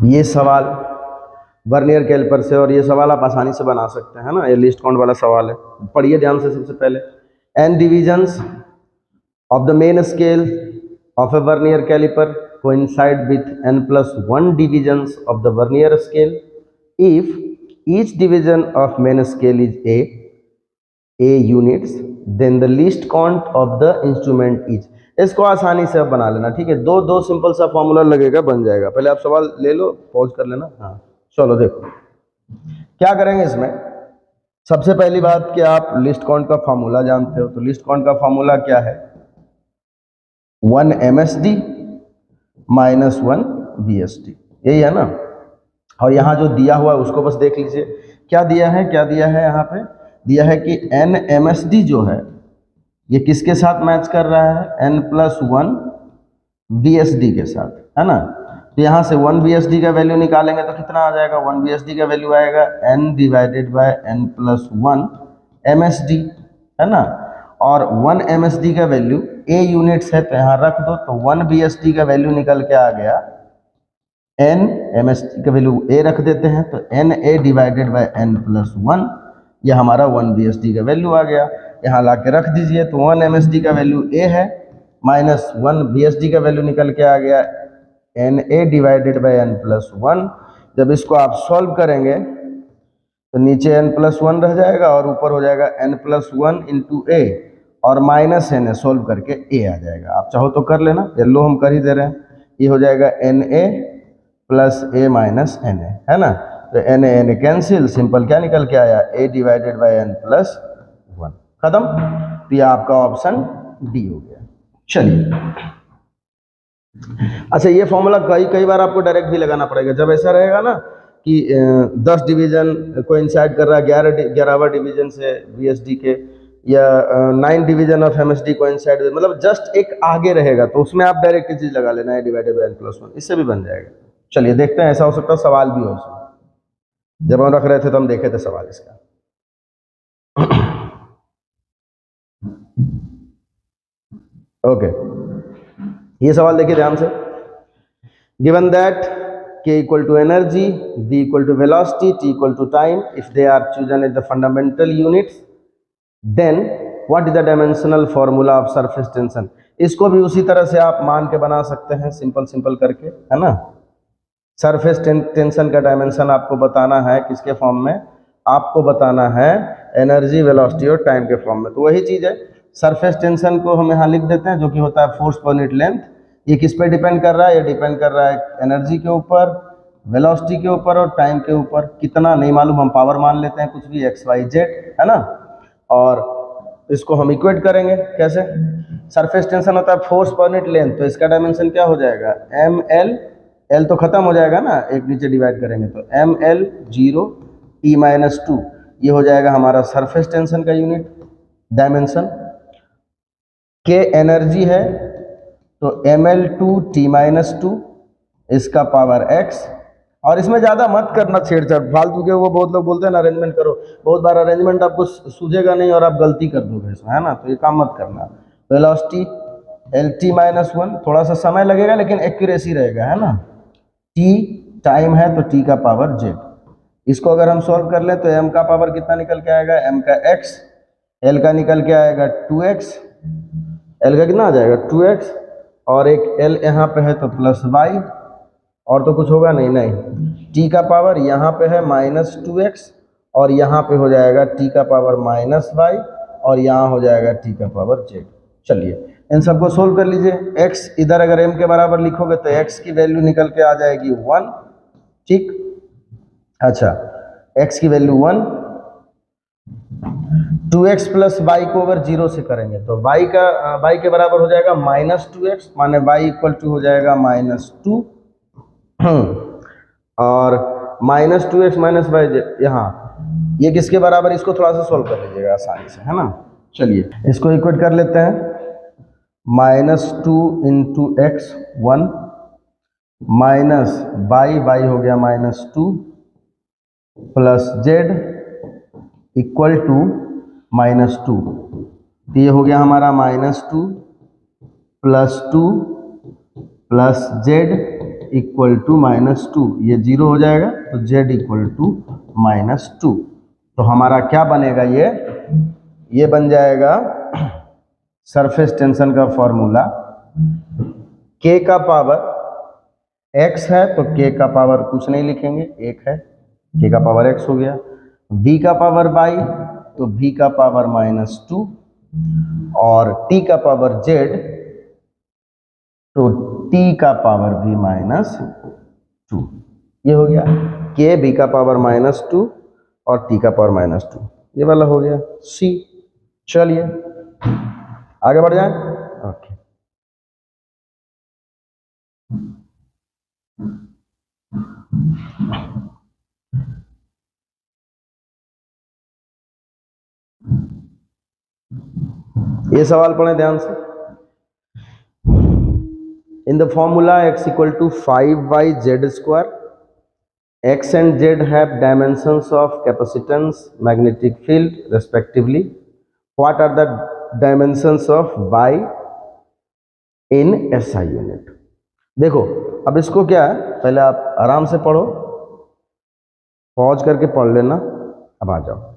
ये सवाल vernier caliper से, और ये सवाल आप आसानी से बना सकते हैं ना, ये लीस्ट काउंट वाला सवाल है। पढ़िए ध्यान से। सबसे पहले n divisions of the main scale of a vernier calliper coincide with n+1 divisions of the vernier scale if each division of main scale is a units, then the least count of the instrument is। इसको आसानी से आप बना लेना, ठीक है। दो दो सिंपल सा फॉर्मूला लगेगा, बन जाएगा। पहले आप सवाल ले लो, पॉज कर लेना। हाँ चलो देखो क्या करेंगे इसमें। सबसे पहली बात कि आप लिस्ट काउंट का फॉर्मूला जानते हो, तो लिस्ट काउंट का फॉर्मूला क्या है, 1 MSD माइनस 1 VSD, यही है ना। और यहाँ जो दिया हुआ है उसको बस देख लीजिए, क्या दिया है, क्या दिया है। यहाँ पे दिया है कि n MSD जो है ये किसके साथ मैच कर रहा है, n+1 VSD के साथ, है ना। तो यहाँ से 1 VSD का वैल्यू निकालेंगे तो कितना आ जाएगा, 1 VSD का वैल्यू आएगा n divided by n+1 MSD, है ना। और 1 MSD का वैल्यू a यूनिट्स है तो यहाँ रख दो, तो 1 VSD का वैल्यू निकल के आ गया, n MSD का वैल्यू a रख देते हैं तो NA डिवाइडेड बाय n+1, यह हमारा 1 VSD का वैल्यू आ गया। यहाँ ला के रख दीजिए, तो 1 MSD का वैल्यू a है, माइनस 1 VSD का वैल्यू निकल के आ गया NA डिवाइडेड बाय n+1। जब इसको आप सॉल्व करेंगे तो नीचे n+1 रह जाएगा और ऊपर हो जाएगा n+1 इंटू a, और माइनस n सोल्व करके a आ जाएगा। आप चाहो तो कर लेना, येलो हम कर ही दे रहे हैं। ये हो जाएगा NA plus a minus NA, है ना। तो NA कैंसिल, सिंपल क्या निकल के आया, a डिवाइडेड बाय n+1, खत्म। तो ये आपका ऑप्शन डी हो गया। चलिए अच्छा, ये फॉर्मूला कई बार आपको डायरेक्ट भी लगाना पड़ेगा। जब ऐसा रहेगा ना कि 10 डिवीजन कोइंसाइड कर रहा है 11वां डिवीजन से VSD के, या 9 डिवीजन ऑफ MSD कोइंसाइड, मतलब जस्ट एक आगे रहेगा, तो उसमें आप डायरेक्ट चीज लगा लेना है डिवाइडेड बाय n+1, इससे भी बन जाएगा। चलिए देखते हैं, ऐसा हो सकता है सवाल भी हो इसमें। जब हम रख रहे थे तो हम देखे थे सवाल इसका। ओके, ये सवाल देखिए ध्यान से। Given that k equal to energy, v equal to velocity, t equal to time, if they are chosen as the fundamental units, then what is the dimensional formula of surface tension। इसको भी उसी तरह से आप मान के बना सकते हैं, सिंपल करके, है ना। सरफेस टेंशन का डायमेंशन आपको बताना है किसके फॉर्म में, आपको बताना है एनर्जी, वेलोसिटी और टाइम के फॉर्म में। तो वही चीज है, सरफेस टेंशन को हम यहाँ लिख देते हैं, जो कि होता है फोर्स पर यूनिट लेंथ। ये किस पे डिपेंड कर रहा है, ये डिपेंड कर रहा है एनर्जी के ऊपर, वेलोसिटी के ऊपर और टाइम के ऊपर। कितना नहीं मालूम, हम पावर मान लेते हैं कुछ भी, XYZ, है ना। और इसको हम इक्वेट करेंगे कैसे, सरफेस टेंशन होता है फोर्स पर यूनिट लेंथ, तो इसका डायमेंशन क्या हो जाएगा, ML, L तो खत्म हो जाएगा ना, एक नीचे डिवाइड करेंगे तो ML 0 T-2, ये हो जाएगा हमारा सरफेस टेंशन का यूनिट डायमेंशन। K एनर्जी है तो ML2 T-2, इसका पावर x। और इसमें ज़्यादा मत करना छेड़छाड़ फालतू के, वो बहुत लोग बोलते हैं ना अरेंजमेंट करो, बहुत बार अरेंजमेंट आपको सूझेगा नहीं और आप गलती कर दोगे इसमें, है ना। तो ये काम मत करना। वेलोसिटी LT-1, थोड़ा सा समय लगेगा लेकिन एक्यूरेसी रहेगा, है ना। T टाइम है तो T का पावर z। इसको अगर हम सॉल्व कर लें तो m का पावर कितना निकल के आएगा, m का x, l का निकल के आएगा 2x, l का कितना आ जाएगा 2x, और एक l यहाँ पे है तो प्लस y, और तो कुछ होगा नहीं। t का पावर यहाँ पे है -2x, और यहाँ पे हो जाएगा t का पावर -y, और यहाँ हो जाएगा t का पावर z। चलिए इन सबको सोल्व कर लीजिए। x इधर अगर m के बराबर लिखोगे तो x की वैल्यू निकल के आ जाएगी 1, ठीक। अच्छा, x की वैल्यू 1, 2x प्लस y को अगर 0 से करेंगे तो y के बराबर हो जाएगा -2x, माने y इक्वल टू हो जाएगा -2, और -2x माइनस y यहाँ ये किसके बराबर, इसको थोड़ा सा सोल्व कर लीजिएगा आसानी से, है ना। चलिए इसको इक्वेट कर लेते हैं, -2 इंटू x 1 माइनस y हो गया -2 प्लस z इक्वल टू -2, तो ये हो गया हमारा -2 plus 2 plus z equal to -2, ये 0 हो जाएगा तो z इक्वल टू -2। तो हमारा क्या बनेगा, ये बन जाएगा सरफेस टेंशन का फॉर्मूला। k का पावर x है तो k का पावर कुछ नहीं लिखेंगे, 1 है, k का पावर x हो गया। v का पावर y तो v का पावर -2 और t का पावर z तो t का पावर भी -2। ये हो गया k b का पावर -2 और t का पावर -2, ये वाला हो गया c। चलिए आगे बढ़ जाए। ओके, ये सवाल पढ़ें ध्यान से। In the formula x equal to 5y(z²), x and z have dimensions of capacitance, magnetic field respectively. What are the dimensions of y in SI unit? देखो अब इसको क्या है, पहले आप आराम से पढ़ो, पॉज करके पढ़ लेना। अब आ जाओ,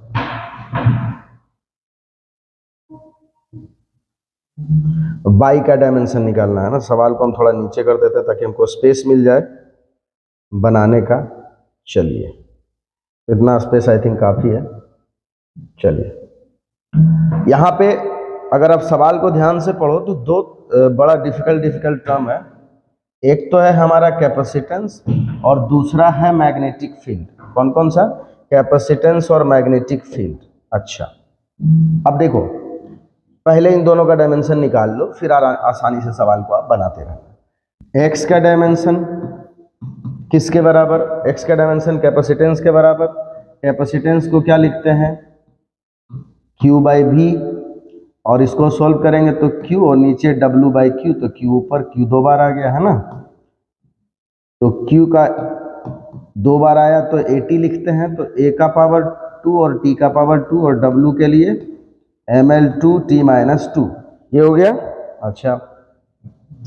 y का डायमेंशन निकालना है ना। सवाल को हम थोड़ा नीचे कर देते हैं ताकि हमको स्पेस मिल जाए बनाने का। चलिए, इतना स्पेस आई थिंक काफी है। चलिए, यहाँ पे अगर आप सवाल को ध्यान से पढ़ो तो दो बड़ा डिफिकल्ट टर्म है। एक तो है हमारा कैपेसिटेंस और दूसरा है मैग्नेटिक फील्ड। कौन कौन सा? कैपेसिटेंस और मैग्नेटिक फील्ड। अच्छा, अब देखो, पहले इन दोनों का डायमेंशन निकाल लो, फिर आसानी से सवाल को आप बनाते रहना। एक्स का डायमेंशन किसके बराबर? एक्स का डायमेंशन कैपेसिटेंस के बराबर। कैपेसिटेंस को क्या लिखते हैं? Q/V, और इसको सोल्व करेंगे तो Q और नीचे W/Q, तो Q ऊपर, Q 2 बार आ गया है ना, तो Q का 2 बार आया तो AT लिखते हैं, तो A का पावर 2 और T का पावर 2 और W के लिए ml2T - 2, ये हो गया। अच्छा,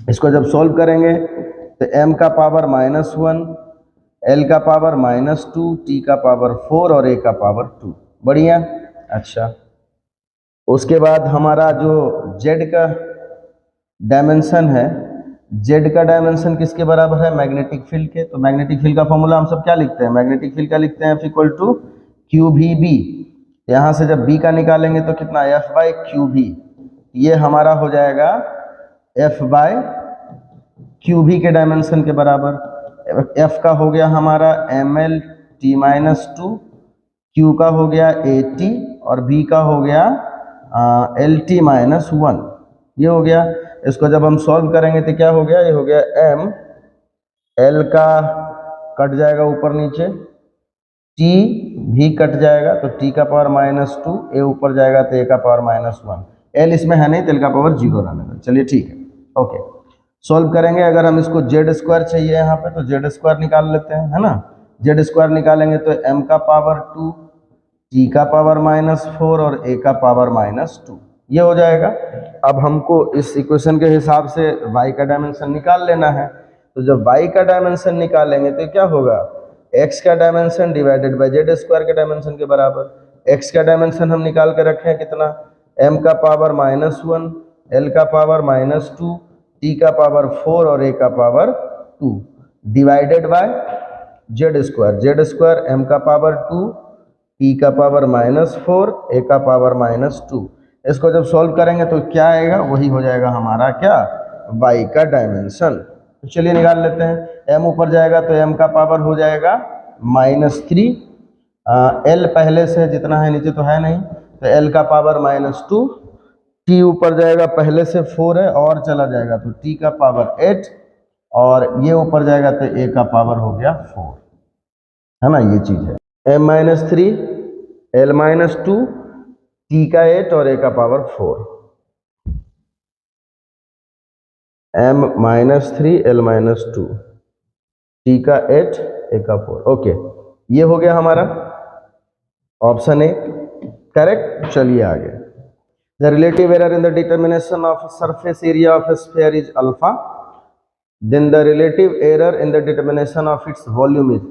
इसको जब सोल्व करेंगे तो m का पावर -1, l का पावर -2, t का पावर 4 और a का पावर 2। बढ़िया। अच्छा, उसके बाद हमारा जो z का डायमेंशन है, z का डायमेंशन किसके बराबर है? मैग्नेटिक फील्ड के। तो मैग्नेटिक फील्ड का फॉर्मूला हम सब क्या लिखते हैं? मैग्नेटिक फील्ड का लिखते हैं F = QVB। यहाँ से जब B का निकालेंगे तो कितना? F/QV। ये हमारा हो जाएगा F/QV के डायमेंशन के बराबर। F का हो गया हमारा ml(T - 2), Q का हो गया AT और V का हो गया LT - 1, ये हो गया। इसको जब हम सॉल्व करेंगे तो क्या हो गया? ये हो गया m, L का कट जाएगा ऊपर नीचे, T भी कट जाएगा तो T का पावर -2, A ऊपर जाएगा तो A का पावर -1, L इसमें है नहीं तो L का पावर 0 रहने दो। चलिए ठीक है, ओके। सॉल्व करेंगे, अगर हम इसको Z² चाहिए यहाँ पे तो Z² निकाल लेते हैं, है ना। Z² निकालेंगे तो m का पावर 2, T का पावर -4 और A का पावर -2, ये हो जाएगा। अब हमको इस इक्वेशन के हिसाब से y का डायमेंशन निकाल लेना है। तो जब y का डायमेंशन निकालेंगे तो क्या होगा? x का डायमेंशन डिवाइडेड बाय Z² के डायमेंशन के बराबर। x का डायमेंशन हम निकाल के रखे हैं कितना? m का पावर -1, l का पावर -2, t का पावर 4 और a का power 2 divided by Z²। m का पावर 2, t का पावर -4, a का पावर -2। इसको जब सॉल्व करेंगे तो क्या आएगा? वही हो जाएगा हमारा क्या? y का डायमेंशन। तो चलिए निकाल लेते हैं। m ऊपर जाएगा तो m का पावर हो जाएगा -3, l पहले से जितना है नीचे तो है नहीं, तो l का पावर -2, t ऊपर जाएगा, पहले से 4 है और चला जाएगा तो t का पावर 8, और ये ऊपर जाएगा तो a का पावर हो गया 4, है ना। ये चीज है m - 3, l - 2, t का 8 और a का पावर 4। m - 3, l - 2, t का 8, a का 4। ओके, ये हो गया हमारा ऑप्शन ए करेक्ट। चलिए आगे। The relative error in the determination of surface area of sphere is alpha. Then the relative error in the determination of its volume is,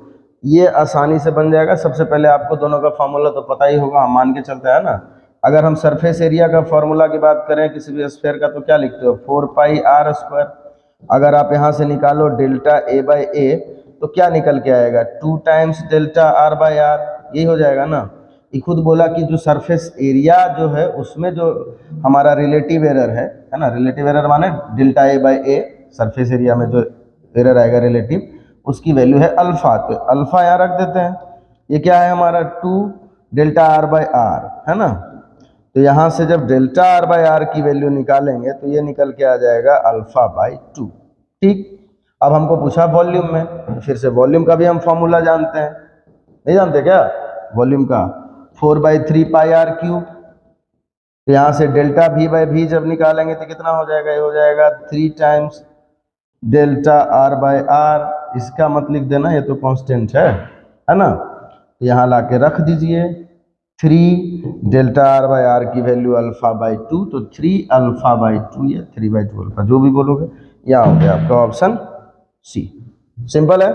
ये आसानी से बन जाएगा। सबसे पहले आपको दोनों का फॉर्मूला तो पता ही होगा, हम मान के चलते हैं ना। अगर हम सरफेस एरिया का फॉर्मूला की बात करें किसी भी स्फीयर का, तो क्या लिखते हो, 4πr²। अगर आप यहाँ से निकालो डेल्टा ए बाई ए, तो क्या निकल के आएगा, 2 times delta R by R, यही हो जाएगा ना। ये खुद बोला कि जो सरफेस एरिया जो है उसमें जो हमारा रिलेटिव एरर है ना, रिलेटिव एरर माने delta A by A, surface area में जो एरर आएगा रिलेटिव, उसकी वैल्यू है अल्फा। तो अल्फा यहाँ रख देते हैं। ये क्या है हमारा, 2 डेल्टा आर बाई आर, है ना। तो यहाँ से जब डेल्टा आर बाई आर की वैल्यू निकालेंगे तो ये निकल के आ जाएगा अल्फा बाई 2। ठीक, अब हमको पूछा वॉल्यूम में, तो फिर से वॉल्यूम का भी हम फॉर्मूला जानते हैं, नहीं जानते क्या वॉल्यूम का, 4/3πr³। तो यहाँ से डेल्टा वी बाई वी जब निकालेंगे तो कितना हो जाएगा, ये हो जाएगा 3 times delta R by R. इसका मत लिख देना, ये तो कांस्टेंट है ना। तो यहाँ ला के रख दीजिए 3 डेल्टा आर बाई आर की वैल्यू अल्फा बाई 2, तो 3 अल्फा बाई 2 या 3/2 अल्फा, जो भी बोलोगे। यहाँ हो गया आपका ऑप्शन सी। सिंपल है।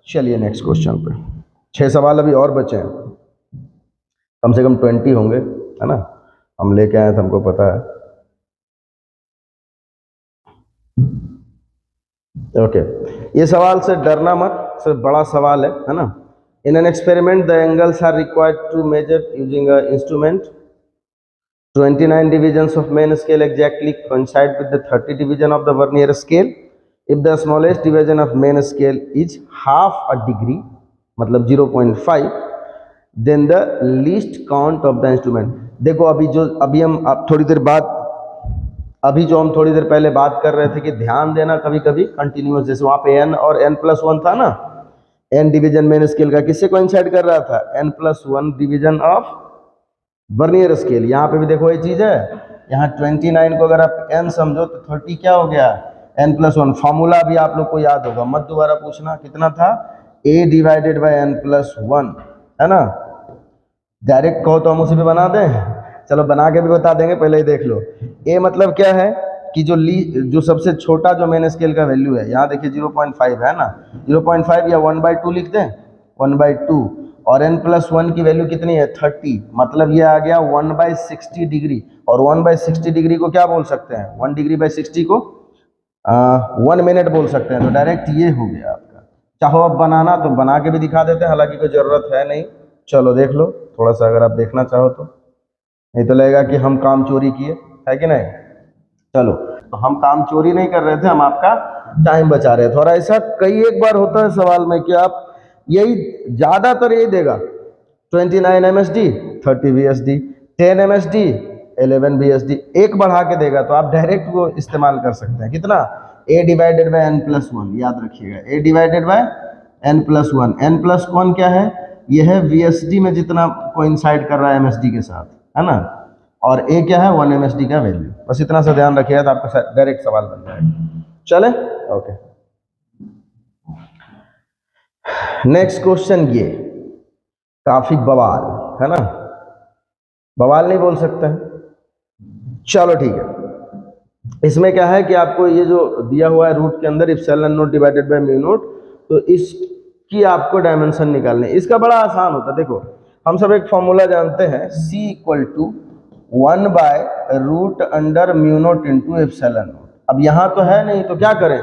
चलिए नेक्स्ट क्वेश्चन पे, 6 सवाल अभी और बचे हैं, कम से कम 20 होंगे, है ना। हम लेके आए थे, हमको पता है। ओके, ये सवाल से डरना मत, सिर्फ बड़ा सवाल है ना। In an experiment the angles are required to measure using a instrument. 29 divisions of main scale exactly coincide with the 30 division of the vernier scale. If the smallest division of main scale is half a degree, मतलब 0.5, then the least count of the instrument। देखो अभी हम थोड़ी देर बाद, अभी जो हम थोड़ी देर पहले बात कर रहे थे कि ध्यान देना कभी कभी कंटिन्यूस, जैसे वहाँ पे n और n+1 था ना, n डिवीजन मेन स्केल का किससे कोइंसाइड कर रहा था, n+1 division of vernier scale. यहाँ पे भी देखो ये चीज़ है, यहाँ 29 को अगर आप n समझो तो 30 क्या हो गया, n+1। फॉर्मूला भी आप लोग को याद होगा, मत दोबारा पूछना, कितना था, a डिवाइडेड बाई n+1, है ना। डायरेक्ट कहो तो हम उसे भी बना दें, चलो बना के भी बता देंगे, पहले ही देख लो। a मतलब क्या है कि जो सबसे छोटा जो मेन स्केल का वैल्यू है, यहाँ देखिए 0.5 है ना, 0.5 या 1/2 लिख दें, 1/2। और n+1 की वैल्यू कितनी है, 30, मतलब ये आ गया 1/60 डिग्री। और 1/60 डिग्री को क्या बोल सकते हैं, 1 डिग्री बाई 60 को 1 मिनट बोल सकते हैं। तो डायरेक्ट ये हो गया आपका। चाहो अब बनाना तो बना के भी दिखा देते हैं, हालांकि कोई ज़रूरत है नहीं। चलो देख लो थोड़ा सा, अगर आप देखना चाहो तो, नहीं तो लगेगा कि हम काम चोरी किए, है कि नहीं। चलो, तो हम काम चोरी नहीं कर रहे थे, हम आपका टाइम बचा रहे थे। और ऐसा कई एक बार होता है सवाल में कि आप यही ज़्यादातर यही देगा, 29 MSD 30 VSD, 10 MSD 11 VSD, एक बढ़ा के देगा, तो आप डायरेक्ट वो इस्तेमाल कर सकते हैं। कितना, a डिवाइडेड बाई n+1, याद रखिएगा, a divided by n+1। n+1 क्या है, यह है VSD में जितना कोइंसाइड कर रहा है MSD के साथ, है ना। और a क्या है, 1 MSD का वैल्यू। बस इतना सा ध्यान रखिएगा तो आपका डायरेक्ट सवाल बन जाएगा। चले, ओके। नेक्स्ट क्वेश्चन, ये काफी बवाल है ना, बवाल नहीं बोल सकते हैं, चलो ठीक है। इसमें क्या है कि आपको ये जो दिया हुआ है रूट के अंदर epsilon not divided by mu naught, तो इसकी आपको डायमेंशन निकालने। इसका बड़ा आसान होता है। देखो हम सब एक फॉर्मूला जानते हैं, C = 1/√μ naught into epsilon naught. अब यहाँ तो है नहीं, तो क्या करें,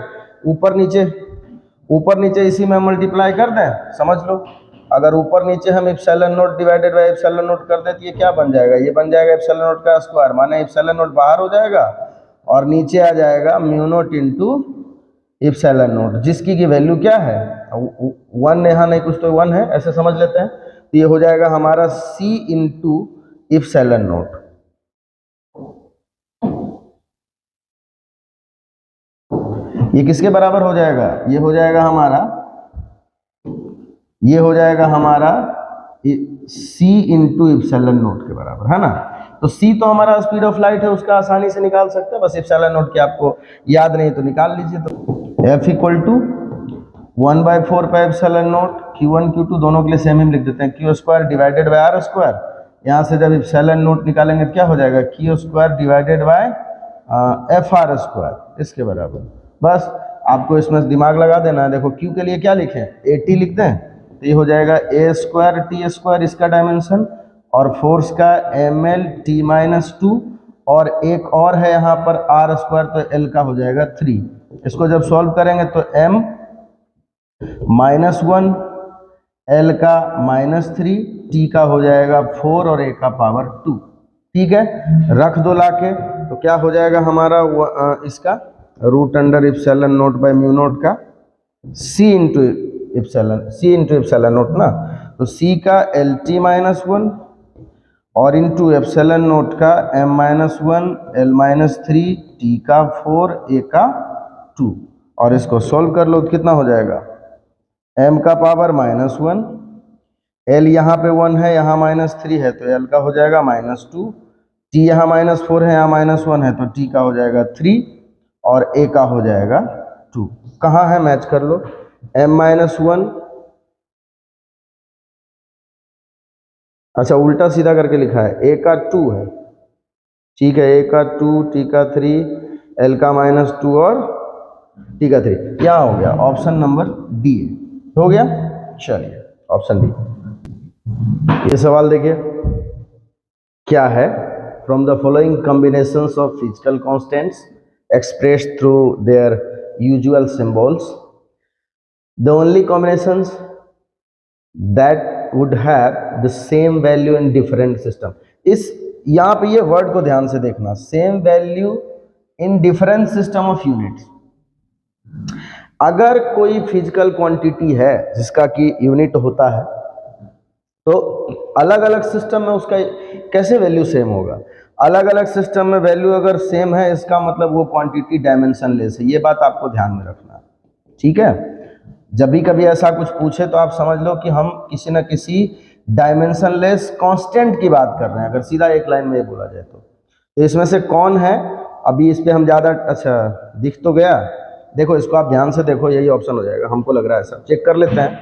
ऊपर नीचे इसी में मल्टीप्लाई कर दें, समझ लो। अगर ऊपर नीचे हम epsilon not divided by epsilon not कर दें तो ये क्या बन जाएगा, ये बन जाएगा एप्सिलॉन नॉट का स्क्वायर, माने एप्सिलॉन नॉट बाहर हो जाएगा और नीचे आ जाएगा mu naught into epsilon not, जिसकी की वैल्यू क्या है, 1, यहाँ नहीं कुछ तो 1 है, ऐसे समझ लेते हैं। तो ये हो जाएगा हमारा C इंटू एप्सिलॉन नॉट। ये किसके बराबर हो जाएगा, ये हो जाएगा हमारा C इंटू एप्सिलॉन नॉट के बराबर, है ना। तो C तो हमारा स्पीड ऑफ लाइट है, उसका आसानी से निकाल सकते हैं, बस एप्सिलॉन नॉट की आपको याद नहीं तो निकाल लीजिए। तो F = 1/4 pi epsilon not, Q1 Q2 दोनों के लिए सेम ही लिख देते हैं, Q² डिवाइडेड बाय R²। यहाँ से जब एप्सिलॉन नॉट निकालेंगे तो क्या हो जाएगा, Q² डिवाइडेड बाय FR², इसके बराबर। बस आपको इसमें दिमाग लगा देना है। देखो क्यू के लिए क्या लिखें, 80 लिख दें तो ये हो जाएगा a स्क्वायर टी स्क्वायर इसका डायमेंशन, और फोर्स का ml t-2, और एक और है यहाँ पर r स्क्वायर, तो l का हो जाएगा 3। इसको जब सॉल्व करेंगे तो m -1, l का -3, t का हो जाएगा 4 और a का पावर 2। ठीक है, रख दो लाके, तो क्या हो जाएगा हमारा इसका root under epsilon naught by mu naught का c इंटू इप्सिलॉन नोट ना, तो c का LT-1 और इंटू एप्सिलॉन नोट का m-1 l-3 t का 4 a का 2, और इसको सॉल्व कर लो तो कितना हो जाएगा, m का पावर -1, l यहाँ पे 1 है, यहाँ -3 है, तो l का हो जाएगा -2, t यहाँ -4 है, यहाँ -1 है, तो t का हो जाएगा 3 और a का हो जाएगा 2। कहाँ है, मैच कर लो, m-1, अच्छा उल्टा सीधा करके लिखा है, a का 2 है, ठीक है, a का 2, t का 3, l का -2 और t का 3। क्या हो गया, ऑप्शन नंबर डी हो गया। चलिए ऑप्शन डी। ये सवाल देखिए क्या है, from the following combinations of physical constants expressed through their usual symbols, the only combinations that would have the same value in different system। इस यहाँ पे ये वर्ड को ध्यान से देखना, same value in different system of units. अगर कोई फिजिकल क्वांटिटी है जिसका कि यूनिट होता है, तो अलग अलग सिस्टम में उसका कैसे वैल्यू सेम होगा, अलग अलग सिस्टम में वैल्यू अगर सेम है, इसका मतलब वो क्वांटिटी डायमेंशनलेस है। ये बात आपको ध्यान में रखना है, ठीक है। जब भी कभी ऐसा कुछ पूछे तो आप समझ लो कि हम किसी न किसी डायमेंशनलेस कांस्टेंट की बात कर रहे हैं, अगर सीधा एक लाइन में ये बोला जाए तो इसमें से कौन है, अभी इस पर हम ज़्यादा, अच्छा दिख तो गया, देखो इसको आप ध्यान से देखो, यही ऑप्शन हो जाएगा, हमको लग रहा है ऐसा। चेक कर लेते हैं,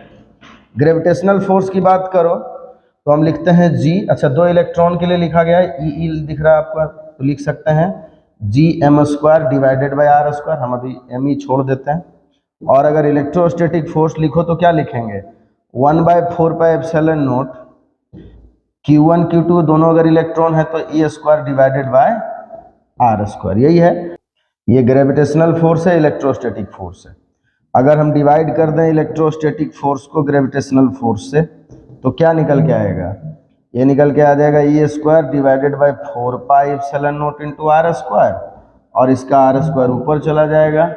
ग्रेविटेशनल फोर्स की बात करो तो हम लिखते हैं G, अच्छा 2 इलेक्ट्रॉन के लिए लिखा गया है, E दिख रहा है आपको, तो लिख सकते हैं G(m²) divided by r square, हम अभी m छोड़ देते हैं। और अगर इलेक्ट्रोस्टैटिक फोर्स लिखो तो क्या लिखेंगे, 1/4πε0 Q1 Q2 दोनों अगर इलेक्ट्रॉन है तो E² डिवाइडेड बाय r², यही है। ये ग्रेविटेशनल फोर्स है, इलेक्ट्रोस्टैटिक फोर्स है। अगर हम डिवाइड कर दें इलेक्ट्रोस्टैटिक फोर्स को ग्रेविटेशनल फोर्स से, तो क्या निकल के आएगा, ये निकल के आ जाएगा E² divided by 4πε0 into r², और इसका r² ऊपर चला जाएगा,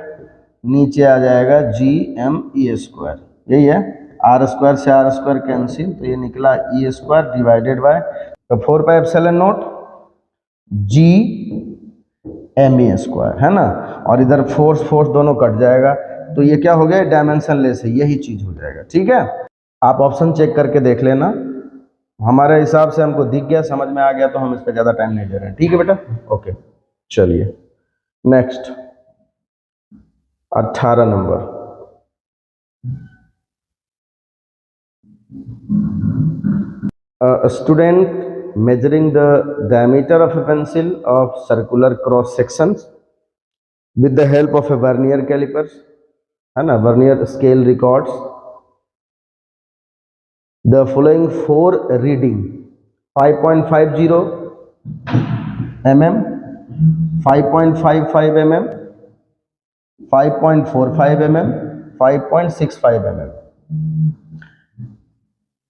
नीचे आ जाएगा Gm(E²), यही है। r² से r² कैंसिल, तो ये निकला E² डिवाइडेड बाय, तो 4πε0 Gm(E²) है ना, और इधर फोर्स दोनों कट जाएगा, तो ये क्या हो गया, डायमेंशनलेस है, यही चीज हो जाएगा। ठीक है, आप ऑप्शन चेक करके देख लेना, हमारे हिसाब से हमको दिख गया, समझ में आ गया, तो हम इस पर ज़्यादा टाइम नहीं दे रहे हैं। ठीक है बेटा, ओके। चलिए next 18 number, student measuring the diameter of a pencil of circular cross sections with the help of a vernier calipers, है ना, vernier scale records the following 4 reading: 5.50 mm, 5.55 mm, 5.45 mm, 5.65 mm।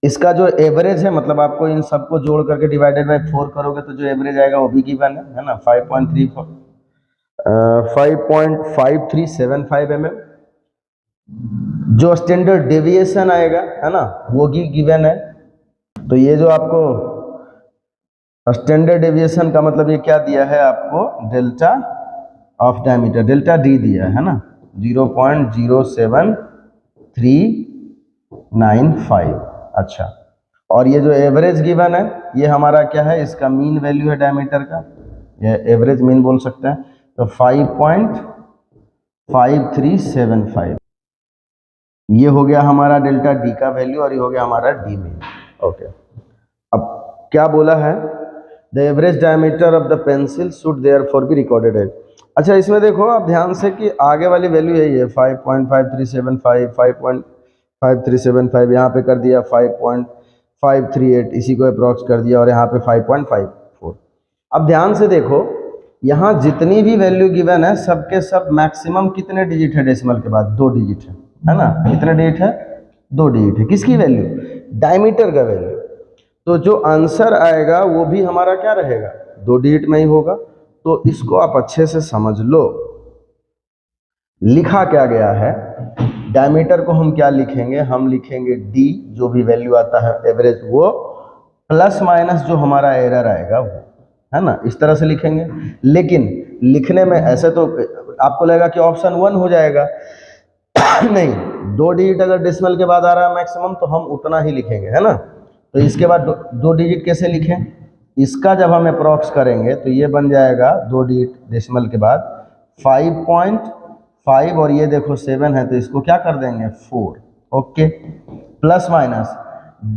इसका जो average है, मतलब आपको इन सबको जोड़ करके डिवाइडेड बाय 4 करोगे तो जो एवरेज आएगा वो भी गिवन है ना, 5.5375 mm। जो स्टैंडर्ड डेविएशन आएगा, है ना, वो भी गिवन है। तो ये जो आपको स्टैंडर्ड डेविएशन का मतलब ये क्या दिया है आपको, delta of diameter, delta D दिया है ना, 0.07395। अच्छा, और ये जो एवरेज गिवन है ये हमारा क्या है, इसका मीन वैल्यू है डायमीटर का, ये एवरेज मीन बोल सकते हैं, तो 5.5375 ये हो गया हमारा डेल्टा डी का वैल्यू, और ये हो गया हमारा डी मीन। ओके, अब क्या बोला है, the average diameter of the pencil should therefore be recorded as, अच्छा इसमें देखो आप ध्यान से कि आगे वाली वैल्यू यही है 5.5375, 5.5375, यहाँ पे कर दिया 5.538, इसी को अप्रॉक्स कर दिया, और यहाँ पे 5.54। अब ध्यान से देखो यहाँ जितनी भी वैल्यू गिवन है सबके सब मैक्सिमम कितने डिजिट है डेसिमल के बाद? 2 डिजिट है ना? कितने डिजिट है? 2 डिजिट है। किसकी वैल्यू? डायमीटर का वैल्यू। तो जो आंसर आएगा वो भी हमारा क्या रहेगा? 2 डिजिट में ही होगा। तो इसको आप अच्छे से समझ लो। लिखा क्या गया है? डायमीटर को हम क्या लिखेंगे? हम लिखेंगे डी, जो भी वैल्यू आता है एवरेज वो, प्लस माइनस जो हमारा एरर आएगा वो, है ना? इस तरह से लिखेंगे। लेकिन लिखने में ऐसे तो आपको लगेगा कि ऑप्शन 1 हो जाएगा। नहीं, 2 डिजिट अगर डेसिमल के बाद आ रहा है मैक्सिमम तो हम उतना ही लिखेंगे, है ना? तो इसके बाद 2 डिजिट कैसे लिखें? इसका जब हम अप्रॉक्स करेंगे तो ये बन जाएगा 2 डिजिट डेसिमल के बाद 5.5, और ये देखो 7 है तो इसको क्या कर देंगे? 4। Okay, plus minus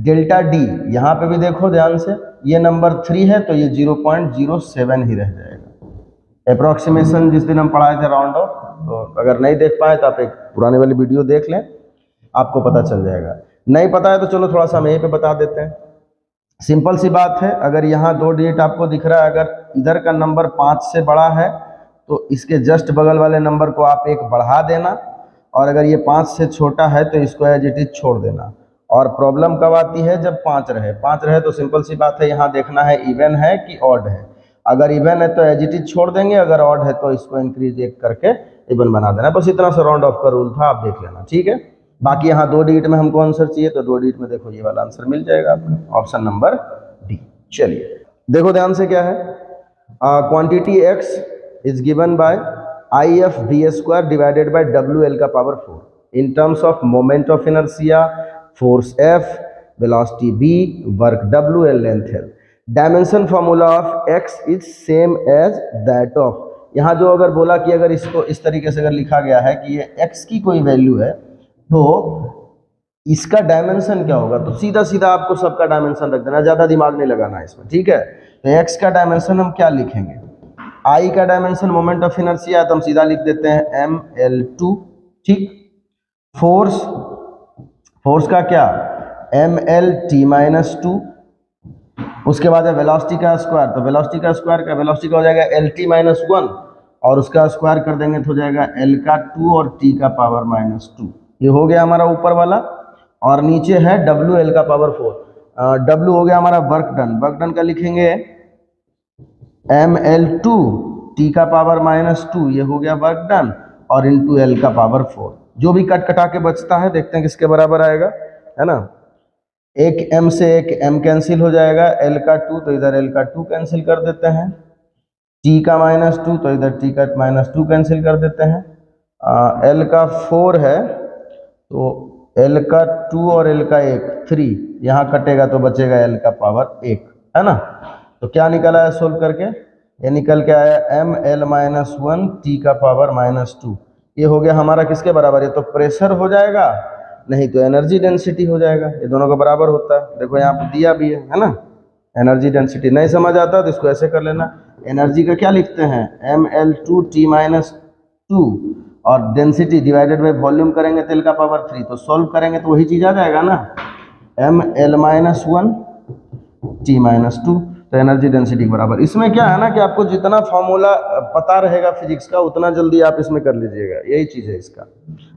delta D, यहाँ पे भी देखो ध्यान से, ये नंबर 3 है तो ये 0.07 ही रह जाएगा। अप्रॉक्सीमेशन जिस दिन हम पढ़ाए थे राउंड ऑफ, तो अगर नहीं देख पाए तो आप एक पुराने वाली वीडियो देख लें, आपको पता चल जाएगा। नहीं पता है तो चलो थोड़ा सा हम यहीं पे बता देते हैं। सिंपल सी बात है, अगर यहाँ 2 डिजिट आपको दिख रहा है, अगर इधर का नंबर 5 से बड़ा है तो इसके जस्ट बगल वाले नंबर को आप 1 बढ़ा देना, और अगर ये 5 से छोटा है तो इसको एज इट इज छोड़ देना। और प्रॉब्लम कब आती है? जब 5 रहे। 5 रहे तो सिंपल सी बात है, यहाँ देखना है इवन है कि ऑड है। अगर इवन है तो एज इट इज छोड़ देंगे, अगर ऑड है तो इसको इंक्रीज 1 करके इवन बना देना। बस इतना सा राउंड ऑफ का रूल था, आप देख लेना, ठीक है? बाकी यहाँ 2 डिजिट में हमको आंसर चाहिए तो 2 डिजिट में देखो ये वाला आंसर मिल जाएगा आपको, ऑप्शन नंबर डी। चलिए देखो ध्यान से क्या है, quantity X is given by IF_v² divided by WL का power 4 in terms of moment of inertia, force F, velocity V, work WL, length L। Dimension formula of x is same as that of, यहाँ जो अगर बोला कि अगर इसको इस तरीके से अगर लिखा गया है कि ये x की कोई वैल्यू है तो इसका डायमेंशन क्या होगा, तो सीधा सीधा आपको सबका डायमेंशन रख देना, ज़्यादा दिमाग नहीं लगाना इसमें, ठीक है? तो x का डायमेंशन हम क्या लिखेंगे? I का डायमेंशन मोमेंट ऑफ इनर्शिया तो हम सीधा लिख देते हैं mL2, ठीक? फोर्स का क्या? mLt-2। उसके बाद है वेलोसिटी का स्क्वायर, तो वेलोसिटी का स्क्वायर का वेलोसिटी का हो जाएगा LT-1, और उसका स्क्वायर कर देंगे तो हो जाएगा L का 2 और T का पावर -2। ये हो गया हमारा ऊपर वाला, और नीचे है WL का पावर 4। W हो गया हमारा वर्क डन, वर्क डन का लिखेंगे mL2, T का पावर -2, ये हो गया वर्क डन, और इंटू L का पावर 4। जो भी कट कटा के बचता है देखते हैं किसके बराबर आएगा, है ना? एक m से एक m कैंसिल हो जाएगा, L का 2 तो इधर L का 2 कैंसिल कर देते हैं, T का -2 तो इधर T का -2 कैंसिल कर देते हैं, L का 4 है तो L का 2 और L का 1 3, यहाँ कटेगा तो बचेगा L का पावर 1, है ना? तो क्या निकला है सोल्व करके? ये निकल के आया mL-1 T का पावर -2। ये हो गया हमारा किसके बराबर? ये तो प्रेशर हो जाएगा, नहीं तो एनर्जी डेंसिटी हो जाएगा। ये दोनों का बराबर होता है, देखो यहाँ पर दिया भी है ना, एनर्जी डेंसिटी। नहीं समझ आता तो इसको ऐसे कर लेना, एनर्जी का क्या लिखते हैं? mL2T-2, और डेंसिटी डिवाइडेड बाय वॉल्यूम करेंगे तो L का पावर 3, तो सॉल्व करेंगे तो वही चीज आ जाएगा ना, mL-1 T-2, तो एनर्जी डेंसिटी के बराबर। इसमें क्या है ना कि आपको जितना फॉर्मूला पता रहेगा फिजिक्स का उतना जल्दी आप इसमें कर लीजिएगा, यही चीज है इसका।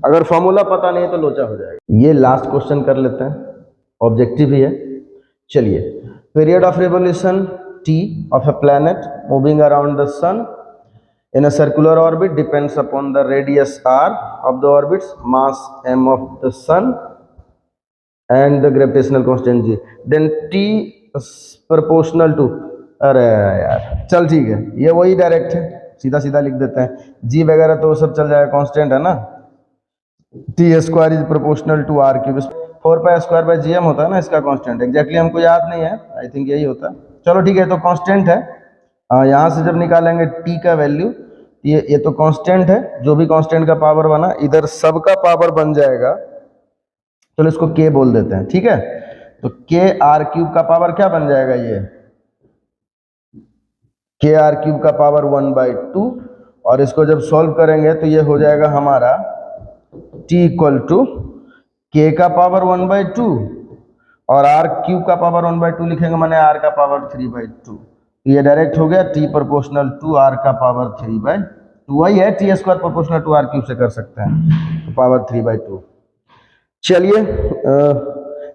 अगर फॉर्मूला पता नहीं है तो लोचा हो जाएगा। ये लास्ट क्वेश्चन कर लेते हैं, ऑब्जेक्टिव ही है। चलिए, period of revolution T of a planet moving around the sun in a circular orbit depends upon the radius r of the orbits, mass m of the sun and the gravitational constant g, then T is proportional to, अरे यार चल ठीक है, ये वही direct है, सीधा सीधा लिख देते हैं। g वगैरह तो सब चल जाएगा, कांस्टेंट है ना। T² is proportional to r³, 4π² होता है ना इसका कांस्टेंट, एग्जैक्टली हमको याद नहीं है, आई थिंक यही होता है। चलो ठीक है, तो कांस्टेंट है। यहाँ से जब निकालेंगे T का वैल्यू, ये तो कांस्टेंट है, जो भी कांस्टेंट का पावर बना इधर सबका पावर बन जाएगा, चलो इसको K बोल देते हैं, ठीक है? तो KR³ का पावर क्या बन जाएगा? ये KR³ का पावर 1/2, और इसको जब सॉल्व करेंगे तो ये हो जाएगा हमारा t इक्वल टू के का पावर 1/2 और r क्यूब का पावर 1/2 लिखेंगे, मैंने r का पावर 3/2। ये डायरेक्ट हो गया t प्रोपोर्शनल टू r का पावर 3/2, वही है t square proportional to r cube से कर सकते हैं, तो पावर 3/2। चलिए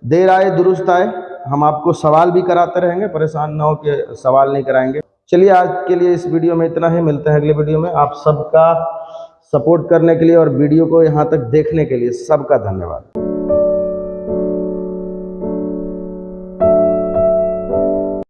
देर आए दुरुस्त आए, हम आपको सवाल भी कराते रहेंगे, परेशान ना हो कि सवाल नहीं कराएंगे। चलिए आज के लिए इस वीडियो में इतना ही, मिलते हैं अगले वीडियो में। आप सबका सपोर्ट करने के लिए और वीडियो को यहाँ तक देखने के लिए सबका धन्यवाद।